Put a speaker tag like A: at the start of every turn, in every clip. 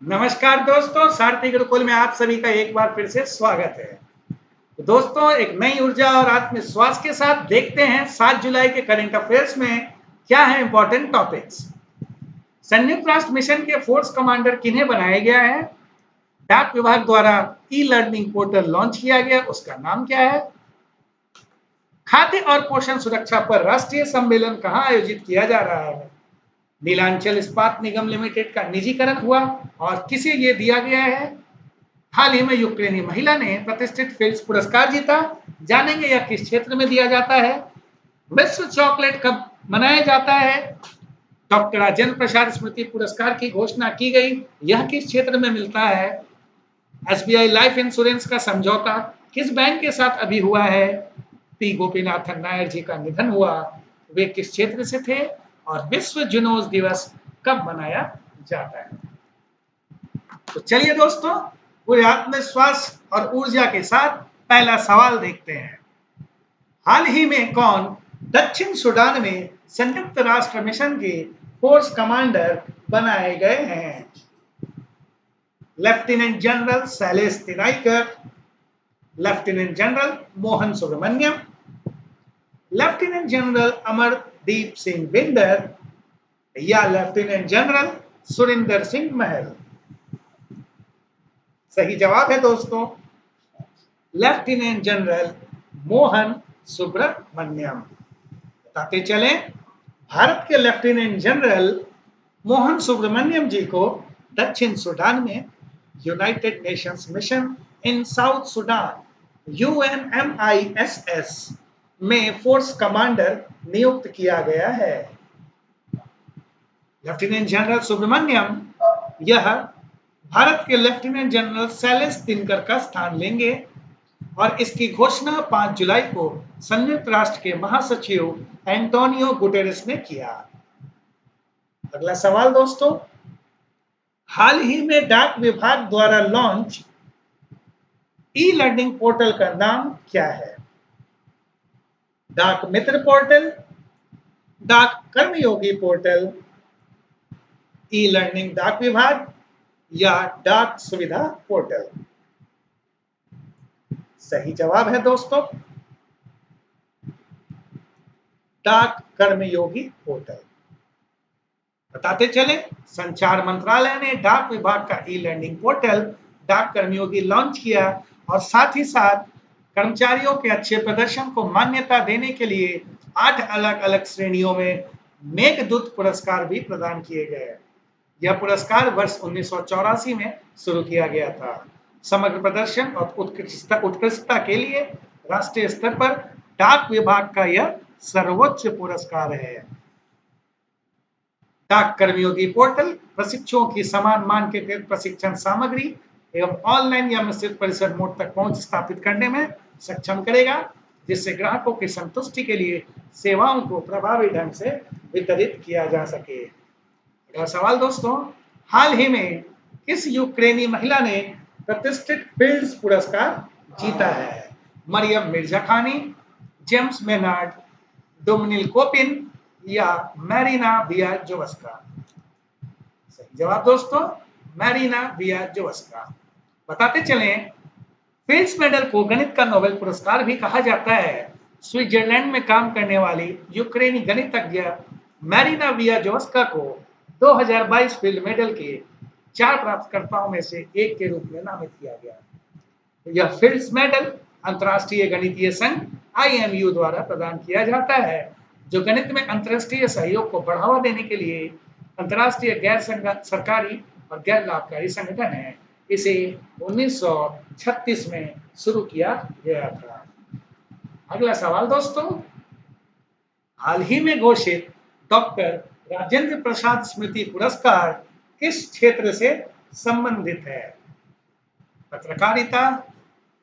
A: नमस्कार दोस्तों, सारथी गुरुकुल में आप सभी का एक बार फिर से स्वागत है। तो दोस्तों, एक नई ऊर्जा और आत्मविश्वास के साथ देखते हैं 7 जुलाई के करंट अफेयर्स में क्या है इंपॉर्टेंट टॉपिक्स। संयुक्त राष्ट्र मिशन के फोर्स कमांडर किन्हें बनाया गया है? डाक विभाग द्वारा ई लर्निंग पोर्टल लॉन्च किया गया, उसका नाम क्या है? खाद्य और पोषण सुरक्षा पर राष्ट्रीय सम्मेलन कहाँ आयोजित किया जा रहा है? नीलांचल इस्पात निगम लिमिटेड का निजीकरण हुआ और किसे ये दिया गया है? हाल ही में यूक्रेनी महिला ने प्रतिष्ठित फिल्म्स पुरस्कार जीता, जानेंगे यह किस क्षेत्र में दिया जाता है? विश्व चॉकलेट कब मनाया जाता है? डॉक्टर राजेंद्र प्रसाद स्मृति पुरस्कार की घोषणा की गई, यह किस क्षेत्र में मिलता है? एसबीआई लाइफ इंश्योरेंस का समझौता किस बैंक के साथ अभी हुआ है? पी गोपीनाथन नायर जी का निधन हुआ, वे किस क्षेत्र से थे? और विश्व जुनोज दिवस कब मनाया जाता है? तो चलिए दोस्तों, पूरे आत्मविश्वास और ऊर्जा के साथ पहला सवाल देखते हैं। हाल ही में कौन दक्षिण सूडान में संयुक्त राष्ट्र मिशन के फोर्स कमांडर बनाए गए हैं? Lieutenant general Shailesh Tinaikar, lieutenant general Mohan Subramaniam, lieutenant general Amardeep Singh Bhinder या लेफ्टिनेंट जनरल सुरिंदर सिंह महल? सही जवाब है दोस्तों, लेफ्टिनेंट जनरल मोहन सुब्रमण्यम। बताते चलें, भारत के लेफ्टिनेंट जनरल मोहन सुब्रमण्यम जी को दक्षिण सूडान में United Nations mission in south Sudan UNMISS में फोर्स कमांडर नियुक्त किया गया है। लेफ्टिनेंट जनरल सुब्रमण्यम यह भारत के लेफ्टिनेंट जनरल शैलेश तिनकर का स्थान लेंगे और इसकी घोषणा 5 जुलाई को संयुक्त राष्ट्र के महासचिव एंटोनियो गुटेरेस ने किया। अगला सवाल दोस्तों, हाल ही में डाक विभाग द्वारा लॉन्च ई लर्निंग पोर्टल का नाम क्या है? डाक मित्र पोर्टल, डाक कर्मयोगी पोर्टल, ई लर्निंग डाक विभाग या डाक सुविधा पोर्टल? सही जवाब है दोस्तों, डाक कर्मयोगी पोर्टल। बताते चले, संचार मंत्रालय ने डाक विभाग का ई लर्निंग पोर्टल डाक कर्मयोगी लॉन्च किया और साथ ही साथ कर्मचारियों के अच्छे प्रदर्शन को मान्यता देने के लिए 8 अलग अलग श्रेणियों में मेघदूत पुरस्कार भी प्रदान किए गए। यह पुरस्कार वर्ष 1984 में शुरू किया गया था। समग्र प्रदर्शन और उत्कृष्टता के लिए राष्ट्रीय स्तर पर डाक विभाग का यह सर्वोच्च पुरस्कार है। डाक कर्मयोगी पोर्टल प्रशिक्षुओं की समान मानकीकृत प्रशिक्षण सामग्री एवं ऑनलाइन या मिश्रित परिसर मोड तक पहुंच स्थापित करने में सक्षम करेगा, जिससे ग्राहकों की संतुष्टि के लिए सेवाओं को प्रभावी ढंग से वितरित किया जा सके। अगला सवाल दोस्तों, हाल ही में किस यूक्रेनी महिला ने प्रतिष्ठित फिल्म्स पुरस्कार जीता है? मरियम मिर्जा खानी, जेम्स मेनार्ड, डोमिनिल कोपिन या मैरिना वियाजोवस्का? सही जवाब दोस्तों, मैरिना वियाजोवस्का। बताते चलें, फिल्म्स मेडल को गणित का नोबेल पुरस्कार भी कहा जाता है। स्विट्जरलैंड में काम करने वाली यूक्रेनी गणितज्ञ मैरिना वियाजोवस्का को 2022 फिल्म मेडल के 4 प्राप्तकर्ताओं में से एक के रूप में नामित किया गया। यह फिल्म्स मेडल अंतर्राष्ट्रीय गणितीय संघ IMU द्वारा प्रदान किया जाता है, जो गणित में अंतर्राष्ट्रीय सहयोग को बढ़ावा देने के लिए अंतर्राष्ट्रीय गैर सरकारी और गैर लाभकारी संगठन है। इसे 1936 में शुरू किया गया था। अगला सवाल दोस्तों, हाल ही में घोषित डॉक्टर राजेंद्र प्रसाद स्मृति पुरस्कार किस क्षेत्र से संबंधित है? पत्रकारिता,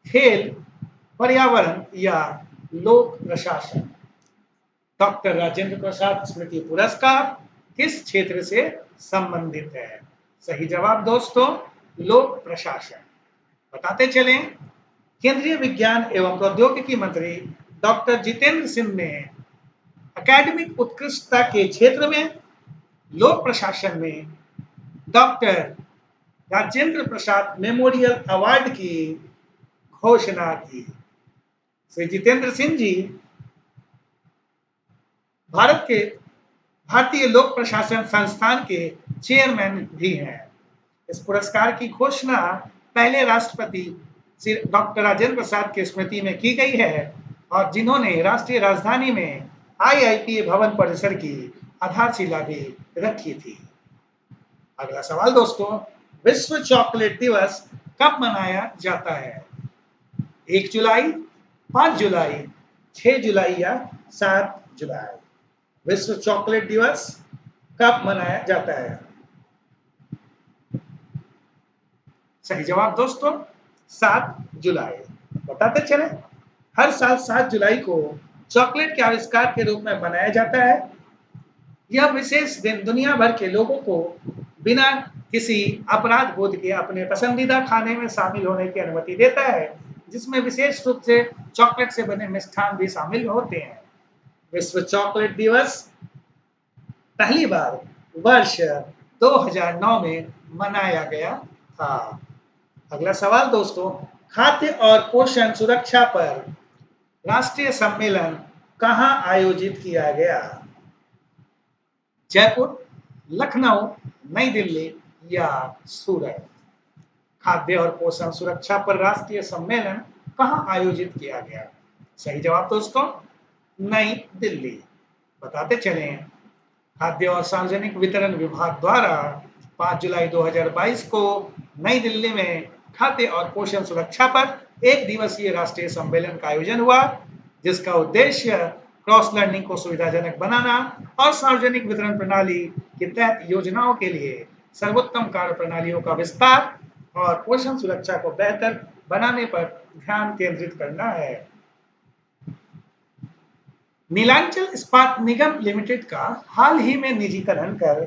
A: खेल, पर्यावरण या लोक प्रशासन? डॉक्टर राजेंद्र प्रसाद स्मृति पुरस्कार किस क्षेत्र से संबंधित है? सही जवाब दोस्तों, लोक प्रशासन। बताते चलें, केंद्रीय विज्ञान एवं प्रौद्योगिकी मंत्री डॉक्टर जितेंद्र सिंह ने एकेडमिक उत्कृष्टता के क्षेत्र में लोक प्रशासन में doctor Rajendra Prasad memorial award की घोषणा की। श्री जितेंद्र सिंह जी भारत के भारतीय लोक प्रशासन संस्थान के चेयरमैन भी हैं। इस पुरस्कार की घोषणा पहले राष्ट्रपति श्री डॉक्टर राजेंद्र प्रसाद की स्मृति में की गई है और जिन्होंने राष्ट्रीय राजधानी में आईआईपी भवन परिसर की आधारशिला भी रखी थी। अगला सवाल दोस्तों, विश्व चॉकलेट दिवस कब मनाया जाता है? 1 जुलाई, 5 जुलाई, 6 जुलाई या 7 जुलाई? विश्व चॉकलेट दिवस कब मनाया जाता है? सही जवाब दोस्तों 7 जुलाई। बताते चले, हर साल 7 जुलाई को चॉकलेट के आविष्कार के रूप में मनाया जाता है। यह विशेष दिन दुनिया भर के लोगों को बिना किसी अपराध बोध के अपने पसंदीदा खाने में शामिल होने की अनुमति देता है, जिसमें विशेष रूप से चॉकलेट से बने मिष्ठान भी शामिल होते हैं। विश्व चॉकलेट दिवस पहली बार वर्ष 2009 में मनाया गया था। अगला सवाल दोस्तों, खाद्य और पोषण सुरक्षा पर राष्ट्रीय सम्मेलन कहाँ आयोजित किया गया? जयपुर, लखनऊ, नई दिल्ली या सूरत? खाद्य और पोषण सुरक्षा पर राष्ट्रीय सम्मेलन कहाँ आयोजित किया गया? सही जवाब दोस्तों नई दिल्ली। बताते चलें, खाद्य और सार्वजनिक वितरण विभाग द्वारा 5 जुलाई 2022 को नई दिल्ली में खाद्य और पोषण सुरक्षा पर एक दिवसीय राष्ट्रीय सम्मेलन का आयोजन हुआ, जिसका उद्देश्य क्रॉस लर्निंग को सुविधाजनक बनाना और सार्वजनिक वितरण प्रणाली के तहत योजनाओं के लिए सर्वोत्तम कार्य प्रणालियों का विस्तार और पोषण सुरक्षा को बेहतर बनाने पर ध्यान केंद्रित करना है। नीलांचल इस्पात निगम लिमिटेड का हाल ही में निजीकरण कर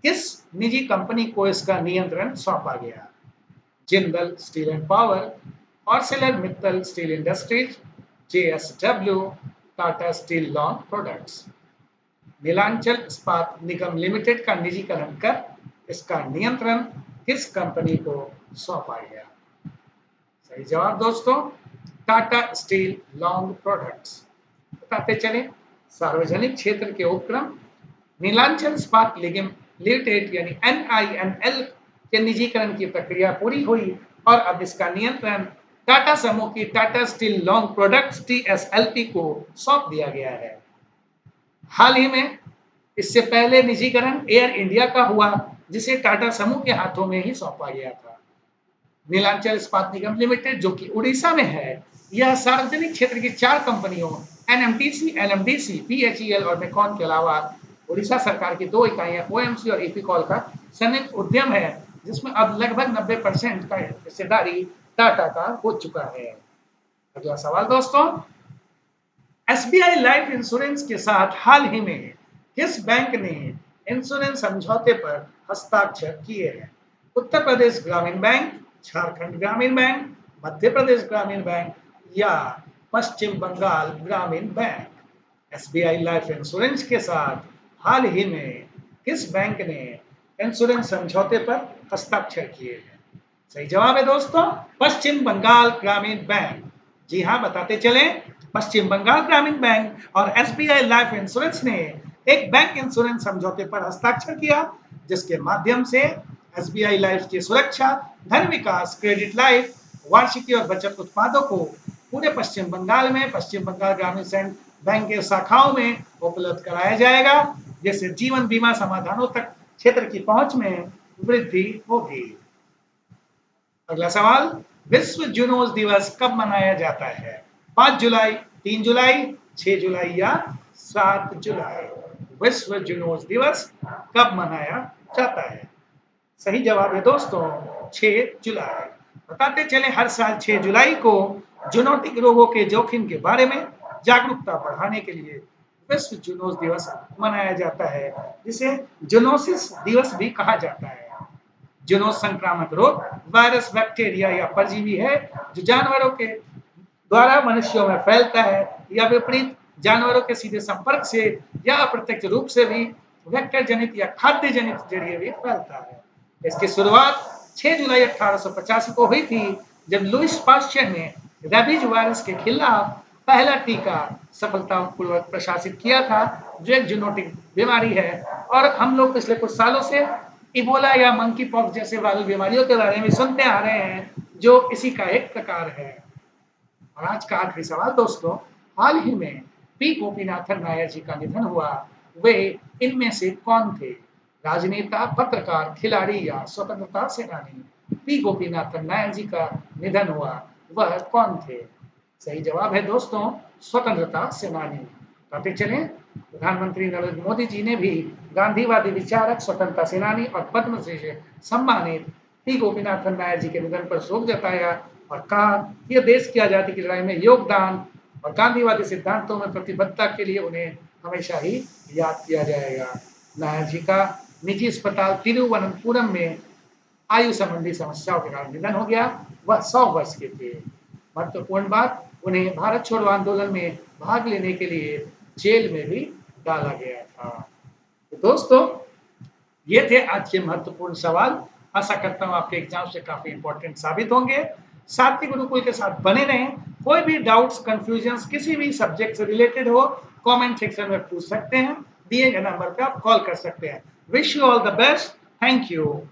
A: किस निजी कंपनी को इसका नियंत्रण सौंपा गया? Jindal steel and power, Arcelor Mittal steel industries, JSW, Tata steel long products. Nilanchal Ispat Nigam limited का निजीकरण कर इसका नियंत्रण किस कंपनी को सौंपा गया? सही जवाब दोस्तों टाटा स्टील लॉन्ग प्रोडक्ट्स। बताते चले, सार्वजनिक क्षेत्र के उपक्रम नीलांचल इस्पात निगम लिमिटेड यानी NINL के निजीकरण की प्रक्रिया पूरी हुई और अब इसका नियंत्रण टाटा समूह की Tata steel long products TSLP को सौंप दिया गया है। हाल ही में इससे पहले निजीकरण एयर इंडिया का हुआ, जिसे टाटा समूह के हाथों में ही सौंपा गया था। नीलांचल इस्पात निगम लिमिटेड जो कि उड़ीसा में है, यह सार्वजनिक क्षेत्र की 4 कंपनियों NMTC, NMDC, PHEL और मेकॉन के अलावा उड़ीसा सरकार की 2 इकाइयां OMC और एपिकॉल का संयुक्त उद्यम है, जिसमें अब लगभग 90% का हिस्सेदारी टाटा का हो चुका है। अगला सवाल दोस्तों, SBI लाइफ इंश्योरेंस के साथ हाल ही में किस बैंक ने इंश्योरेंस समझौते पर हस्ताक्षर किए हैं? उत्तर प्रदेश ग्रामीण बैंक, झारखंड ग्रामीण बैंक, मध्य प्रदेश ग्रामीण बैंक या पश्चिम बंगाल ग्रामीण बैंक? SBI लाइफ इंश्योरेंस के साथ हाल ही में किस बैंक ने इंश्योरेंस समझौते पर हस्ताक्षर किए हैं? सही जवाब है दोस्तों पश्चिम बंगाल ग्रामीण बैंक। जी हाँ, बताते चलें, पश्चिम बंगाल ग्रामीण बैंक और SBI लाइफ इंश्योरेंस ने एक बैंक इंश्योरेंस समझौते पर हस्ताक्षर किया, जिसके माध्यम से SBI लाइफ की सुरक्षा, धन विकास, क्रेडिट लाइफ, वार्षिकी और बचत उत्पादों को पूरे पश्चिम बंगाल में पश्चिम बंगाल ग्रामीण बैंक के शाखाओं में उपलब्ध कराया जाएगा, जिससे जीवन बीमा समाधानों तक क्षेत्र की पहुंच में वृद्धि होगी। अगला सवाल, विश्व जूनोस दिवस कब मनाया जाता है? 5 जुलाई, 3 जुलाई, 6 जुलाई या 7 जुलाई? विश्व जूनोस दिवस कब मनाया जाता है? सही जवाब है दोस्तों 6 जुलाई। बताते चले, हर साल 6 जुलाई को जूनोटिक रोगों के जोखिम के बारे में जागरूकता बढ़ाने के लिए विश्व जूनोस दिवस मनाया जाता है, जिसे जूनोसिस दिवस भी कहा जाता है। जूनोस संक्रामक रोग वायरस, बैक्टीरिया या परजीवी है जो जानवरों के द्वारा मनुष्यों में फैलता है या विपरीत जानवरों के सीधे संपर्क से या अप्रत्यक्ष रूप से भी वेक्टर जनित या खाद्य जनित जरिए भी फैलता है। इसकी शुरुआत 6 जुलाई 1885 को हुई थी, जब लुईस पाश्चर ने रेबीज वायरस के खिलाफ पहला टीका सफलतापूर्वक प्रशासित किया था, जो एक जूनोटिक बीमारी है। और हम लोग पिछले कुछ सालों से इबोला या मंकी पॉक्स जैसे वायरल बीमारियों के बारे में सुनते आ रहे हैं, जो इसी का एक प्रकार है। और आज का आखिरी सवाल दोस्तों, हाल ही में पी गोपीनाथन नायर जी का निधन हुआ, वे इनमें से कौन थे? राजनेता, पत्रकार, खिलाड़ी या स्वतंत्रता सेनानी? पी गोपीनाथन नायर जी का निधन हुआ, वह कौन थे? सही जवाब है दोस्तों, स्वतंत्रता सेनानी। आते चलें, प्रधानमंत्री नरेंद्र मोदी जी ने भी गांधीवादी विचारक, स्वतंत्रता सेनानी और पद्मश्री से सम्मानित पी गोपीनाथन नायर जी के निधन पर शोक जताया और कहा कि यह देश की आजादी की लड़ाई में योगदान और गांधीवादी सिद्धांतों में प्रतिबद्धता के लिए उन्हें हमेशा ही याद किया जाएगा। नायर जी का निजी अस्पताल तिरुवनंतपुरम में आयु संबंधी समस्याओं के कारण निधन हो गया। वह 100 वर्ष के थे। महत्वपूर्ण बात, उन्हें भारत छोड़ो आंदोलन में भाग लेने के लिए जेल में भी डाला गया था। तो दोस्तों, ये थे आज के महत्वपूर्ण सवाल। आशा करता हूँ आपके एग्जाम से काफी इंपॉर्टेंट साबित होंगे। साथी गुरुकुल के साथ बने रहें। कोई भी डाउट्स, कंफ्यूजन किसी भी सब्जेक्ट से रिलेटेड हो, कमेंट सेक्शन में पूछ सकते हैं। दिए गए नंबर पे आप कॉल कर सकते हैं। Wish you all the best. Thank you.